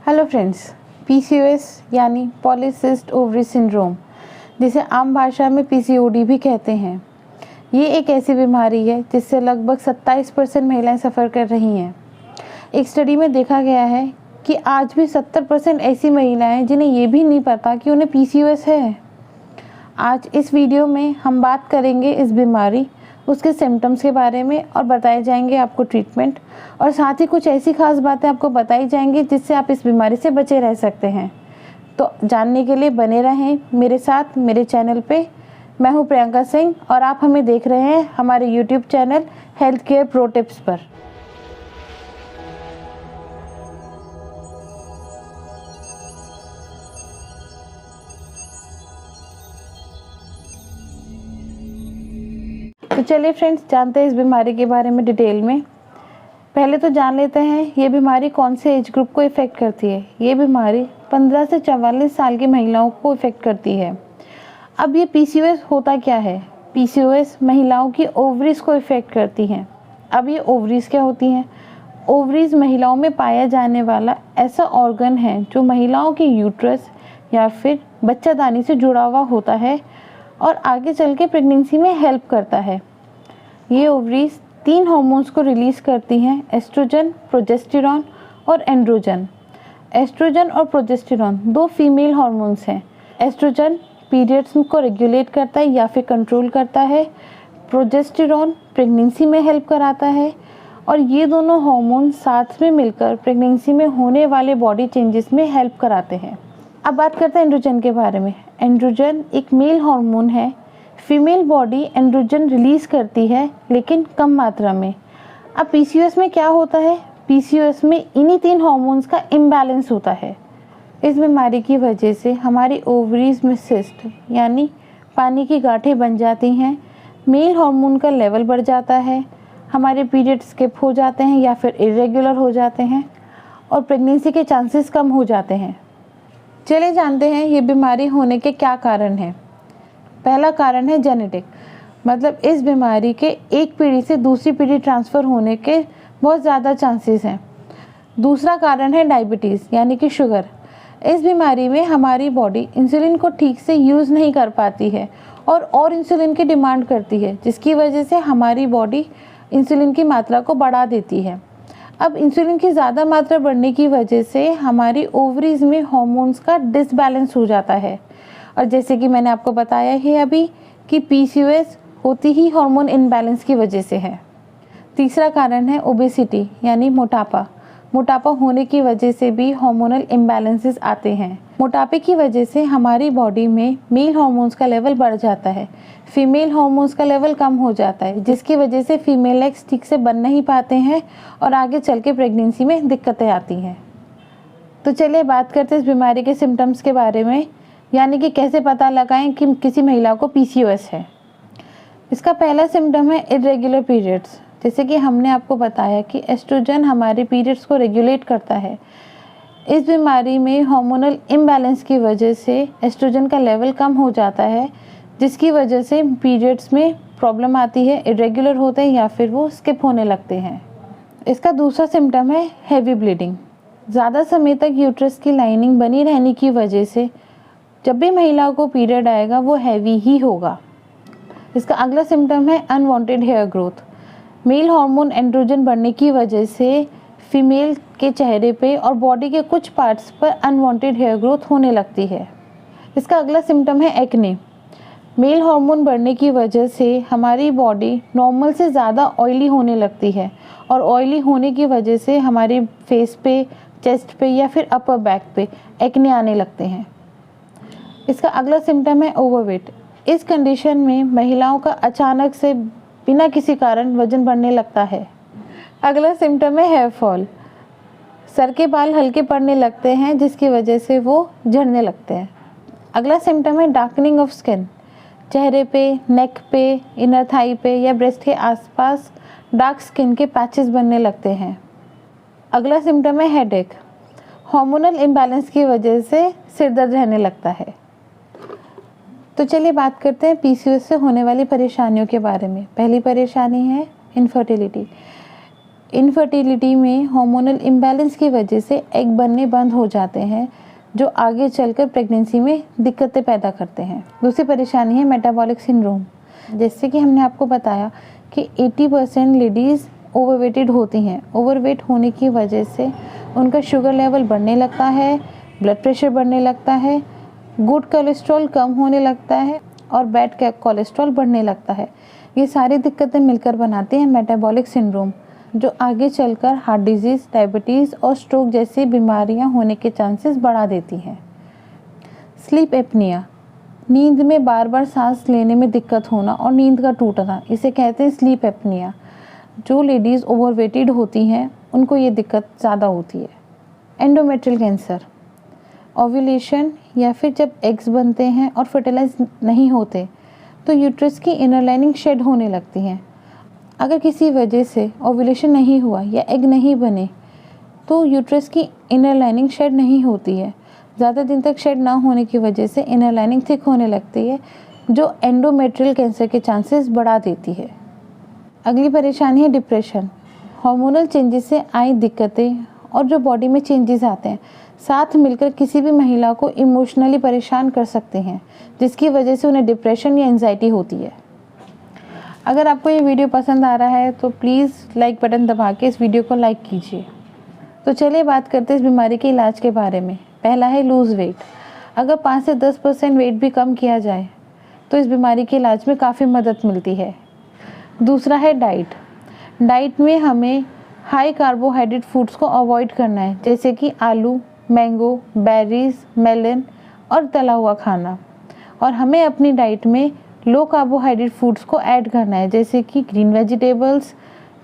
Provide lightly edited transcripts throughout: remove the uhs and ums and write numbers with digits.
Hello friends, PCOS यानी पॉलीसिस्ट ovary syndrome, जिसे आम भाषा में पीसीओडी भी कहते हैं, ये एक ऐसी बीमारी है जिससे लगभग 27% महिलाएं सफ़र कर रही हैं। एक स्टडी में देखा गया है कि आज भी 70% ऐसी महिलाएं जिन्हें ये भी नहीं पता कि उन्हें पीसीओएस है। आज इस वीडियो में हम बात करेंगे इस बीमारी, उसके सिम्टम्स के बारे में और बताए जाएंगे आपको ट्रीटमेंट, और साथ ही कुछ ऐसी खास बातें आपको बताई जाएंगी जिससे आप इस बीमारी से बचे रह सकते हैं। तो जानने के लिए बने रहें मेरे साथ मेरे चैनल पे। मैं हूं प्रियंका सिंह और आप हमें देख रहे हैं हमारे YouTube channel health care pro tips पर। तो चलिए फ्रेंड्स, जानते हैं इस बीमारी के बारे में डिटेल में। पहले तो जान लेते हैं ये बीमारी कौन से एज ग्रुप को इफ़ेक्ट करती है। ये बीमारी 15 से 44 साल की महिलाओं को इफ़ेक्ट करती है। अब ये पीसीओएस होता क्या है? पीसीओएस महिलाओं की ओवरीज को इफ़ेक्ट करती हैं। अब ये ओवरीज क्या होती हैं? ओवरीज महिलाओं में पाया जाने वाला ऐसा ऑर्गन है जो महिलाओं के यूट्रस या फिर बच्चादानी से जुड़ा हुआ होता है और आगे चल के प्रेगनेंसी में हेल्प करता है। ये ओवरीज 3 हार्मोन्स को रिलीज़ करती हैं, एस्ट्रोजन, प्रोजेस्टेरॉन और एंड्रोजन। एस्ट्रोजन और प्रोजेस्टेरॉन 2 फीमेल हार्मोन्स हैं। एस्ट्रोजन पीरियड्स को रेगुलेट करता है या फिर कंट्रोल करता है। प्रोजेस्टेरॉन प्रेगनेंसी में हेल्प कराता है और ये दोनों हार्मोन साथ में मिलकर प्रेगनेंसी में होने वाले बॉडी चेंजेस में हेल्प कराते हैं। अब बात करते हैं एंड्रोजन के बारे में। एंड्रोजन एक मेल हार्मोन है। फीमेल बॉडी एंड्रोजन रिलीज़ करती है लेकिन कम मात्रा में। अब पीसीओएस में क्या होता है? पीसीओएस में इन्हीं 3 हार्मोन्स का इम्बैलेंस होता है। इस बीमारी की वजह से हमारी ओवरीज में सिस्ट यानी पानी की गांठें बन जाती हैं, मेल हार्मोन का लेवल बढ़ जाता है, हमारे पीरियड स्किप हो जाते हैं या फिर इरेगुलर हो जाते हैं और प्रेगनेंसी के चांसेस कम हो जाते हैं। चलिए जानते हैं ये बीमारी होने के क्या कारण हैं। पहला कारण है जेनेटिक, मतलब इस बीमारी के एक पीढ़ी से दूसरी पीढ़ी ट्रांसफ़र होने के बहुत ज़्यादा चांसेस हैं। दूसरा कारण है डायबिटीज़ यानी कि शुगर। इस बीमारी में हमारी बॉडी इंसुलिन को ठीक से यूज़ नहीं कर पाती है और इंसुलिन की डिमांड करती है, जिसकी वजह से हमारी बॉडी इंसुलिन की मात्रा को बढ़ा देती है। अब इंसुलिन की ज़्यादा मात्रा बढ़ने की वजह से हमारी ओवरीज में हार्मोन्स का डिसबैलेंस हो जाता है, और जैसे कि मैंने आपको बताया है अभी कि पीसीओएस होती ही हार्मोन इनबैलेंस की वजह से है। तीसरा कारण है ओबेसिटी यानी मोटापा। मोटापा होने की वजह से भी हार्मोनल इम्बैलेंसेस आते हैं। मोटापे की वजह से हमारी बॉडी में मेल हार्मोन्स का लेवल बढ़ जाता है, फीमेल हार्मोन्स का लेवल कम हो जाता है, जिसकी वजह से फीमेल एग्स ठीक से बन नहीं पाते हैं और आगे चल के प्रेगनेंसी में दिक्कतें आती हैं। तो चलिए बात करते हैं इस बीमारी के सिम्टम्स के बारे में, यानी कि कैसे पता लगाएं कि किसी महिला को पीसीओएस है। इसका पहला सिम्टम है इरेगुलर पीरियड्स। जैसे कि हमने आपको बताया कि एस्ट्रोजन हमारे पीरियड्स को रेगुलेट करता है। इस बीमारी में हार्मोनल इम्बैलेंस की वजह से एस्ट्रोजन का लेवल कम हो जाता है, जिसकी वजह से पीरियड्स में प्रॉब्लम आती है, इरेगुलर होते हैं या फिर वो स्किप होने लगते हैं। इसका दूसरा सिम्टम है हैवी ब्लीडिंग। ज़्यादा समय तक यूट्रस की लाइनिंग बनी रहने की वजह से जब भी महिला को पीरियड आएगा वो हैवी ही होगा। इसका अगला सिम्टम है unwanted hair growth. Male hormone androgen बढ़ने की वजह से फीमेल के चेहरे पे और बॉडी के कुछ पार्ट्स पर अनवांटेड हेयर ग्रोथ होने लगती है। इसका अगला सिम्टम है एक्ने। मेल हार्मोन बढ़ने की वजह से हमारी बॉडी नॉर्मल से ज़्यादा ऑयली होने लगती है और ऑयली होने की वजह से हमारे फेस पे, चेस्ट पे या फिर अपर बैक पे एक्ने आने लगते हैं। इसका अगला सिम्टम है ओवरवेट। इस कंडीशन में महिलाओं का अचानक से बिना किसी कारण वजन बढ़ने लगता है। अगला सिम्टम है हेयर फॉल। सर के बाल हल्के पड़ने लगते हैं, जिसकी वजह से वो झड़ने लगते हैं। अगला सिम्टम है डार्कनिंग ऑफ स्किन। चेहरे पे, नेक पे, इनर थाई पे या ब्रेस्ट के आसपास डार्क स्किन के पैचेस बनने लगते हैं। अगला सिम्टम है हेडेक। हार्मोनल इम्बैलेंस की वजह से सिर दर्द रहने लगता है। तो चलिए बात करते हैं पीसीओएस से होने वाली परेशानियों के बारे में। पहली परेशानी है इनफर्टिलिटी। इनफर्टिलिटी में हार्मोनल इम्बैलेंस की वजह से एग बनने बंद हो जाते हैं, जो आगे चलकर प्रेगनेंसी में दिक्कतें पैदा करते हैं। दूसरी परेशानी है मेटाबॉलिक सिंड्रोम। जैसे कि हमने आपको बताया कि 80% लेडीज़ ओवरवेटेड होती हैं। ओवरवेट होने की वजह से उनका शुगर लेवल बढ़ने लगता है, ब्लड प्रेशर बढ़ने लगता है, गुड कोलेस्ट्रॉल कम होने लगता है और बैड कोलेस्ट्रॉल बढ़ने लगता है। ये सारी दिक्कतें मिलकर बनाती हैं मेटाबॉलिक सिंड्रोम, जो आगे चलकर हार्ट डिजीज़, डायबिटीज़ और स्ट्रोक जैसी बीमारियां होने के चांसेस बढ़ा देती हैं। स्लीप एपनिया, नींद में बार बार सांस लेने में दिक्कत होना और नींद का टूटना, इसे कहते हैं स्लीप एपनिया। जो लेडीज़ ओवरवेटेड होती हैं उनको ये दिक्कत ज़्यादा होती है। एंडोमेट्रियल कैंसर, ओव्यूलेशन या फिर जब एग्स बनते हैं और फर्टिलाइज नहीं होते तो यूट्रस की इनर लाइनिंग शेड होने लगती हैं। अगर किसी वजह से ओव्यूलेशन नहीं हुआ या एग नहीं बने तो यूट्रस की इनर लाइनिंग शेड नहीं होती है। ज़्यादा दिन तक शेड ना होने की वजह से इनर लाइनिंग थिक होने लगती है, जो एंडोमेट्रियल कैंसर के चांसेस बढ़ा देती है। अगली परेशानी है डिप्रेशन। हार्मोनल चेंजेस से आई दिक्कतें और जो बॉडी में चेंजेस आते हैं साथ मिलकर किसी भी महिला को इमोशनली परेशान कर सकते हैं, जिसकी वजह से उन्हें डिप्रेशन या एंजाइटी होती है। अगर आपको ये वीडियो पसंद आ रहा है तो प्लीज़ लाइक बटन दबा के इस वीडियो को लाइक कीजिए। तो चलिए बात करते हैं इस बीमारी के इलाज के बारे में। पहला है लूज़ वेट। अगर 5 से 10% वेट भी कम किया जाए तो इस बीमारी के इलाज में काफ़ी मदद मिलती है। दूसरा है डाइट। डाइट में हमें हाई कार्बोहाइड्रेट फूड्स को अवॉइड करना है, जैसे कि आलू, मैंगो, बेरीज, मेलन और तला हुआ खाना। और हमें अपनी डाइट में लो कार्बोहाइड्रेट फूड्स को ऐड करना है, जैसे कि green vegetables,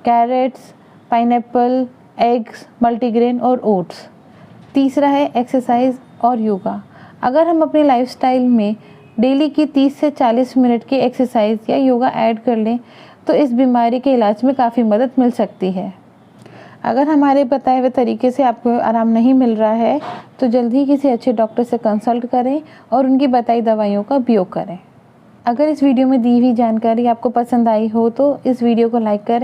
carrots, pineapple, eggs, multigrain और ओट्स। तीसरा है एक्सरसाइज और योगा। अगर हम अपनी लाइफस्टाइल में डेली की 30 से 40 मिनट की एक्सरसाइज या योगा ऐड कर लें तो इस बीमारी के इलाज में काफ़ी मदद मिल सकती है। अगर हमारे बताए हुए तरीके से आपको आराम नहीं मिल रहा है तो जल्द ही किसी अच्छे डॉक्टर से कंसल्ट करें और उनकी बताई दवाइयों का उपयोग करें। अगर इस वीडियो में दी हुई जानकारी आपको पसंद आई हो तो इस वीडियो को लाइक करें।